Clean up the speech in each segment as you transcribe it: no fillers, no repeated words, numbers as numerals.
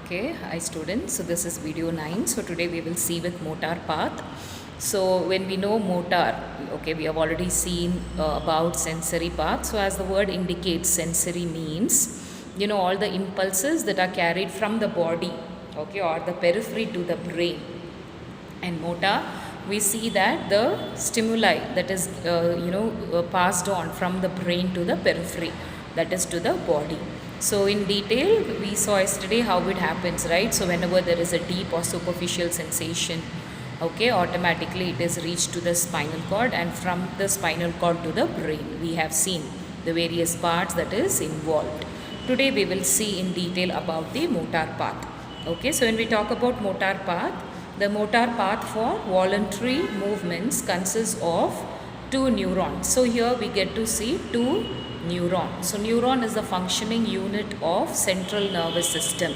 Okay, hi students. So this is video 9. So today we will see with motor path. So when we know motor, okay, we have already seen about sensory path. So as the word indicates, sensory means, all the impulses that are carried from the body, okay, or the periphery to the brain. And motor, we see that the stimuli that is, passed on from the brain to the periphery, that is to the body. So in detail, we saw yesterday how it happens, right? So whenever there is a deep or superficial sensation, okay, automatically it is reached to the spinal cord, and from the spinal cord to the brain. We have seen the various parts that is involved. Today we will see in detail about the motor path. Okay, so when we talk about motor path, the motor path for voluntary movements consists of two neurons. So here we get to see two neurons. So neuron is the functioning unit of central nervous system.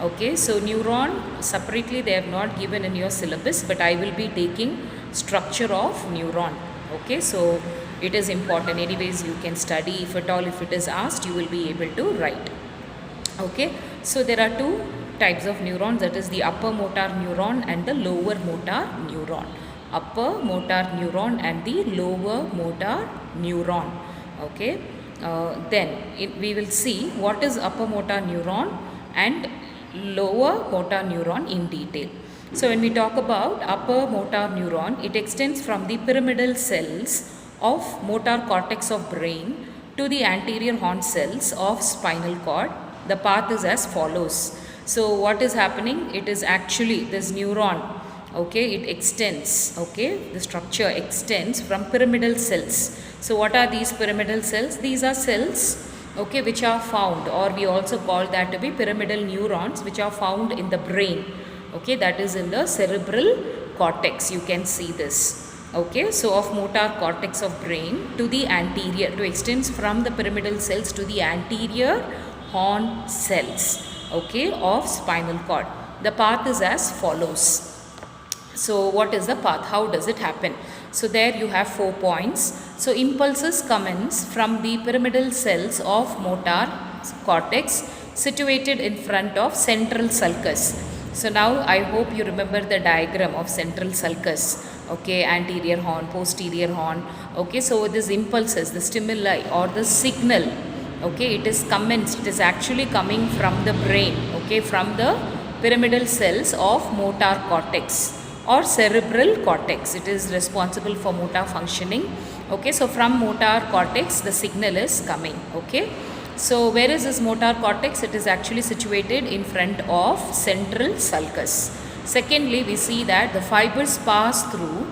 Okay, so neuron separately they have not given in your syllabus, but I will be taking structure of neuron. Okay, so it is important. Anyways, you can study, if at all, if it is asked, you will be able to write. Okay, so there are two types of neurons, that is the upper motor neuron and the lower motor neuron. Upper motor neuron and the lower motor neuron. Okay, we will see what is upper motor neuron and lower motor neuron in detail. So when we talk about upper motor neuron, it extends from the pyramidal cells of motor cortex of brain to the anterior horn cells of spinal cord. The path is as follows. So what is happening? It is actually this neuron, okay, it extends, okay, the structure extends from pyramidal cells. So what are these pyramidal cells? These are cells, okay, which are found, or we also call that to be pyramidal neurons, which are found in the brain, okay, that is in the cerebral cortex. You can see this. Okay, so of motor cortex of brain to the anterior, to extends from the pyramidal cells to the anterior horn cells, okay, of spinal cord. The path is as follows. So what is the path? How does it happen? So there you have 4 points. So impulses commence from the pyramidal cells of motor cortex situated in front of central sulcus. So now I hope you remember the diagram of central sulcus. Okay, anterior horn, posterior horn. Okay, so this impulses, the stimuli or the signal, okay, it is commenced, it is actually coming from the brain, okay, from the pyramidal cells of motor cortex or cerebral cortex. It is responsible for motor functioning. Okay, so from motor cortex the signal is coming. Okay, so where is this motor cortex? It is actually situated in front of central sulcus. Secondly, we see that the fibers pass through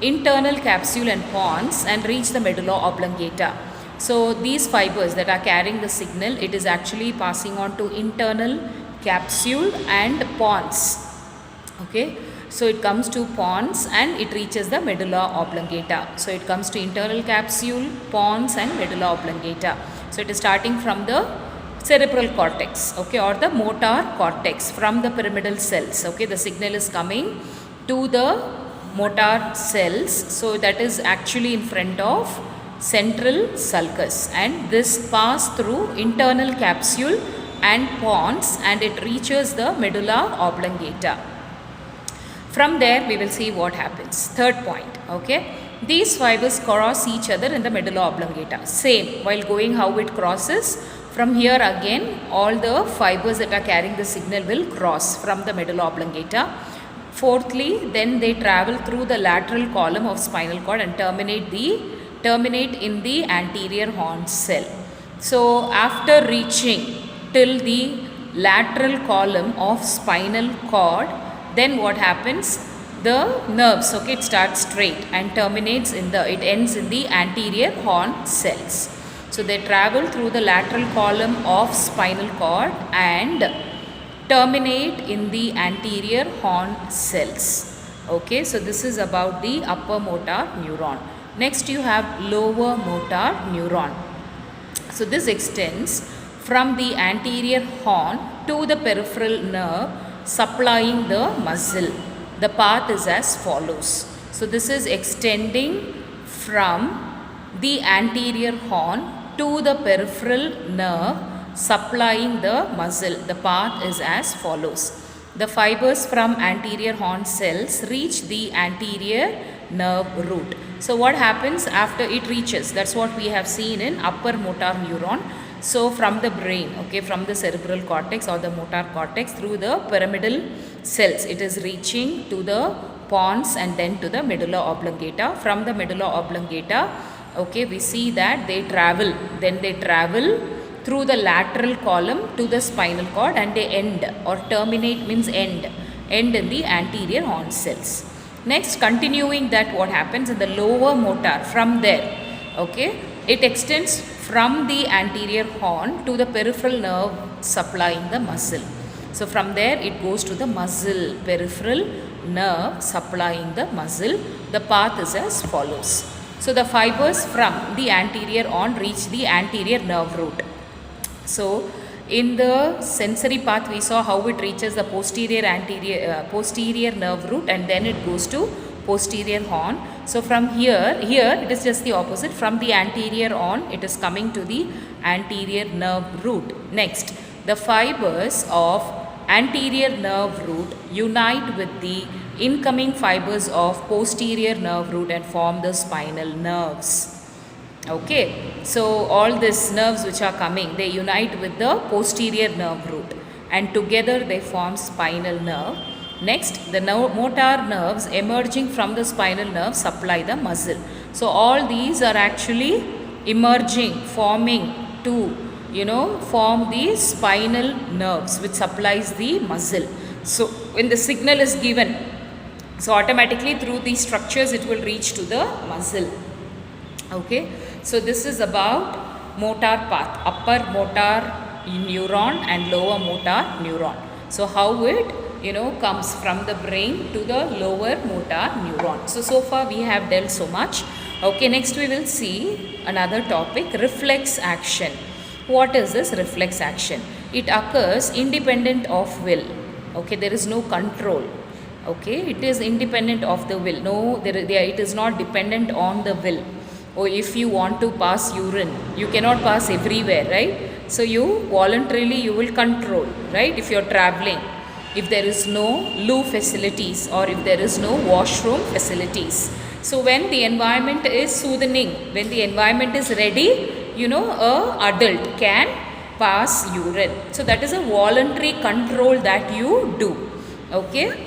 internal capsule and pons and reach the medulla oblongata. So these fibers that are carrying the signal, it is actually passing on to internal capsule and pons. Okay, so it comes to pons and it reaches the medulla oblongata. So it comes to internal capsule, pons and medulla oblongata. So it is starting from the cerebral cortex, okay, or the motor cortex, from the pyramidal cells. Okay, the signal is coming to the motor cells. So that is actually in front of central sulcus, and this pass through internal capsule and pons and it reaches the medulla oblongata. From there we will see what happens. Third point, okay, these fibers cross each other in the medulla oblongata. Same, while going how it crosses, from here again all the fibers that are carrying the signal will cross from the medulla oblongata. Fourthly, then they travel through the lateral column of spinal cord and terminate in the anterior horn cell. So after reaching till the lateral column of spinal cord, then what happens? The nerves, okay, it starts straight and terminates in it ends in the anterior horn cells. So they travel through the lateral column of spinal cord and terminate in the anterior horn cells. Okay, so this is about the upper motor neuron. Next you have lower motor neuron. So this extends from the anterior horn to the peripheral nerve supplying the muscle. The path is as follows. So this is extending from the anterior horn to the peripheral nerve supplying the muscle. The path is as follows. The fibers from anterior horn cells reach the anterior nerve root. So what happens after it reaches? That's what we have seen in upper motor neuron. So from the brain, okay, from the cerebral cortex or the motor cortex through the pyramidal cells, it is reaching to the pons and then to the medulla oblongata. From the medulla oblongata, okay, we see that they travel through the lateral column to the spinal cord and they end, or terminate means end in the anterior horn cells. Next, continuing that, what happens in the lower motor, from there, okay, it extends from the anterior horn to the peripheral nerve supplying the muscle. So from there it goes to the muscle, peripheral nerve supplying the muscle. The path is as follows. So the fibers from the anterior horn reach the anterior nerve root. So in the sensory path we saw how it reaches the posterior nerve root and then it goes to posterior horn. So from here it is just the opposite. From the anterior horn it is coming to the anterior nerve root. Next, the fibers of anterior nerve root unite with the incoming fibers of posterior nerve root and form the spinal nerves. Okay, so all these nerves which are coming, they unite with the posterior nerve root and together they form spinal nerve. Next, the motor nerves emerging from the spinal nerve supply the muscle. So all these are actually emerging, forming to, form the spinal nerves which supplies the muscle. So when the signal is given, so automatically through these structures it will reach to the muscle. Okay, so this is about motor path, upper motor neuron and lower motor neuron. So how it comes from the brain to the lower motor neuron. So far we have dealt so much. Okay, next we will see another topic, reflex action. What is this reflex action? It occurs independent of will. Okay, there is no control. Okay, it is independent of the will. No, it is not dependent on the will. Or if you want to pass urine, you cannot pass everywhere, right? So you voluntarily will control, right? If you are traveling, if there is no loo facilities or if there is no washroom facilities. So when the environment is soothing, when the environment is ready, a adult can pass urine. So that is a voluntary control that you do. Okay.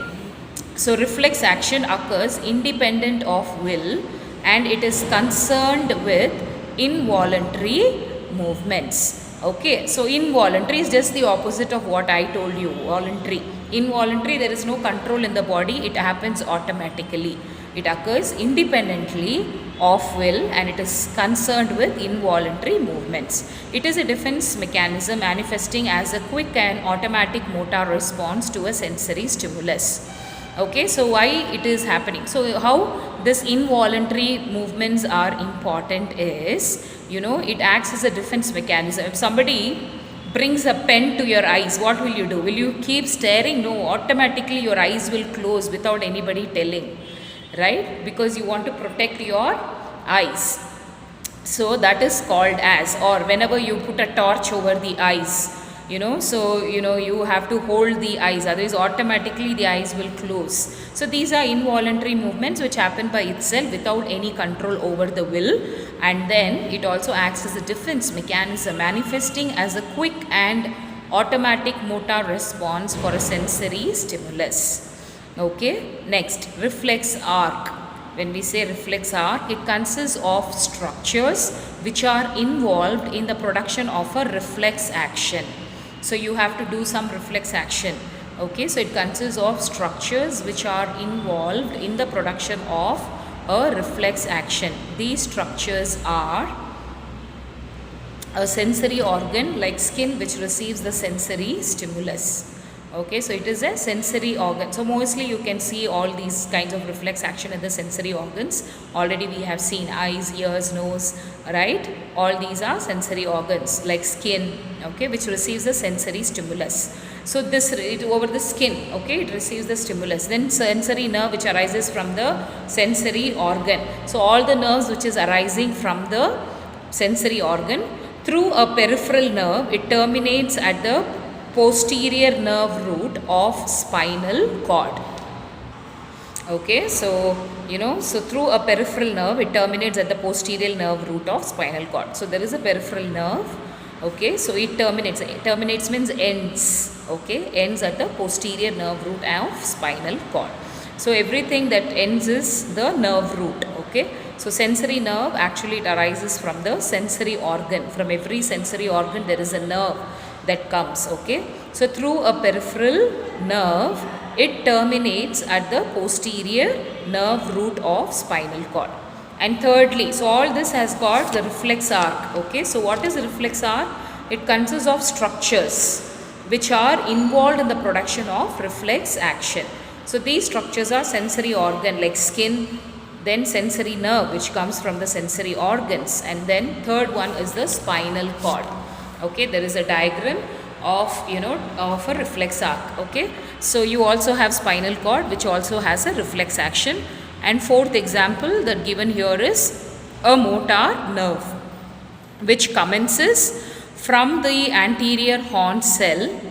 So reflex action occurs independent of will and it is concerned with involuntary movements. Okay, so involuntary is just the opposite of what I told you, voluntary. Involuntary, there is no control in the body, it happens automatically. It occurs independently of will and it is concerned with involuntary movements. It is a defense mechanism manifesting as a quick and automatic motor response to a sensory stimulus. Okay, so why it is happening? So how this involuntary movements are important is, it acts as a defense mechanism. If somebody brings a pen to your eyes, what will you do? Will you keep staring? No, automatically your eyes will close without anybody telling, right? Because you want to protect your eyes. So that is called as, or whenever you put a torch over the eyes, you have to hold the eyes, otherwise automatically the eyes will close. So these are involuntary movements which happen by itself without any control over the will, and then it also acts as a defense mechanism manifesting as a quick and automatic motor response for a sensory stimulus. Okay, next, reflex arc. When we say reflex arc, it consists of structures which are involved in the production of a reflex action. So you have to do some reflex action. Okay, so it consists of structures which are involved in the production of a reflex action. These structures are a sensory organ like skin which receives the sensory stimulus. Okay, so it is a sensory organ. So mostly you can see all these kinds of reflex action in the sensory organs. Already we have seen eyes, ears, nose, right? All these are sensory organs like skin, okay, which receives the sensory stimulus. So this over the skin, okay, it receives the stimulus. Then sensory nerve which arises from the sensory organ. So all the nerves which is arising from the sensory organ, through a peripheral nerve. It terminates at the posterior nerve root of spinal cord. Okay, so so through a peripheral nerve, it terminates at the posterior nerve root of spinal cord. So there is a peripheral nerve. Okay, so it terminates means ends. Okay, ends at the posterior nerve root of spinal cord. So everything that ends is the nerve root. Okay, so sensory nerve, actually it arises from the sensory organ. From every sensory organ there is a nerve that comes. Okay, so through a peripheral nerve, it terminates at the posterior nerve root of spinal cord. And thirdly, so all this has got the reflex arc. Okay, so what is the reflex arc? It consists of structures which are involved in the production of reflex action. So these structures are sensory organ like skin, then sensory nerve which comes from the sensory organs, and then third one is the spinal cord. Okay, there is a diagram of of a reflex arc. Okay, so you also have spinal cord which also has a reflex action. And fourth example that given here is a motor nerve which commences from the anterior horn cell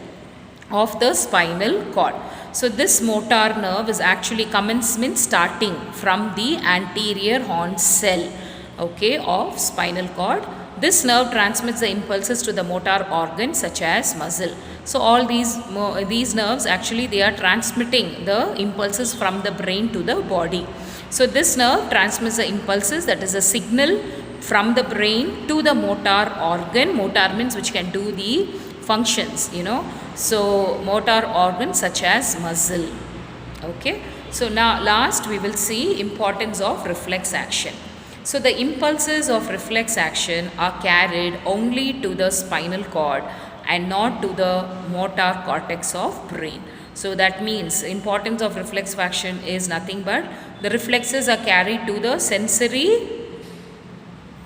of the spinal cord. So this motor nerve is actually means starting from the anterior horn cell, okay, of spinal cord. This nerve transmits the impulses to the motor organs such as muscle. So all these nerves actually they are transmitting the impulses from the brain to the body. So this nerve transmits the impulses, that is a signal from the brain to the motor organ. Motor means which can do the functions, so motor organs such as muscle. Okay, so now last we will see importance of reflex action. So the impulses of reflex action are carried only to the spinal cord and not to the motor cortex of brain. So that means importance of reflex action is nothing but the reflexes are carried to the sensory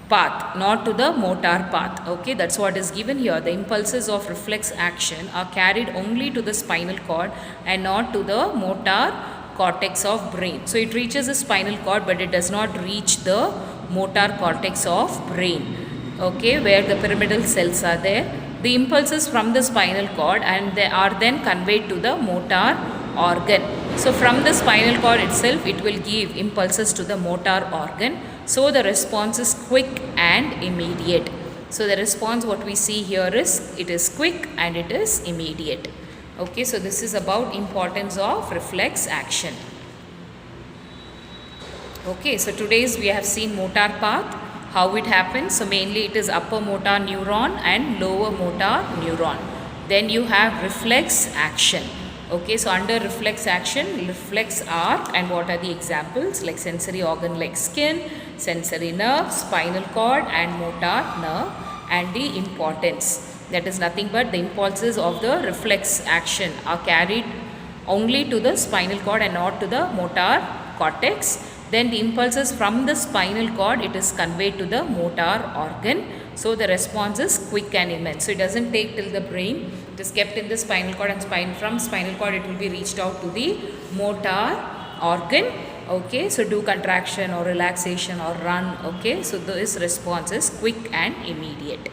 path, not to the motor path. Okay, that's what is given here. The impulses of reflex action are carried only to the spinal cord and not to the motor cortex of brain. So it reaches the spinal cord but it does not reach the motor cortex of brain, okay, where the pyramidal cells are there. The impulses from the spinal cord and they are then conveyed to the motor organ. So from the spinal cord itself it will give impulses to the motor organ. So the response is quick and immediate. So the response what we see here is it is quick and it is immediate. Okay, so this is about importance of reflex action. Okay, so today's we have seen motor path, how it happens. So mainly it is upper motor neuron and lower motor neuron. Then you have reflex action. Okay, so under reflex action, reflex arc, and what are the examples like sensory organ like skin, sensory nerve, spinal cord and motor nerve, and the importance. That is nothing but the impulses of the reflex action are carried only to the spinal cord and not to the motor cortex. Then the impulses from the spinal cord, it is conveyed to the motor organ. So the response is quick and immense. So it doesn't take till the brain. It is kept in the spinal cord and from spinal cord it will be reached out to the motor organ. Okay, so do contraction or relaxation or run. Okay, so this response is quick and immediate.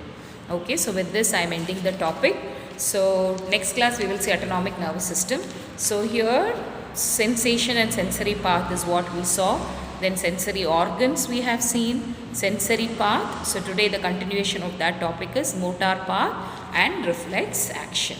Okay, so with this I am ending the topic. So next class we will see autonomic nervous system. So here sensation and sensory path is what we saw. Then sensory organs we have seen, sensory path. So today the continuation of that topic is motor path and reflex action.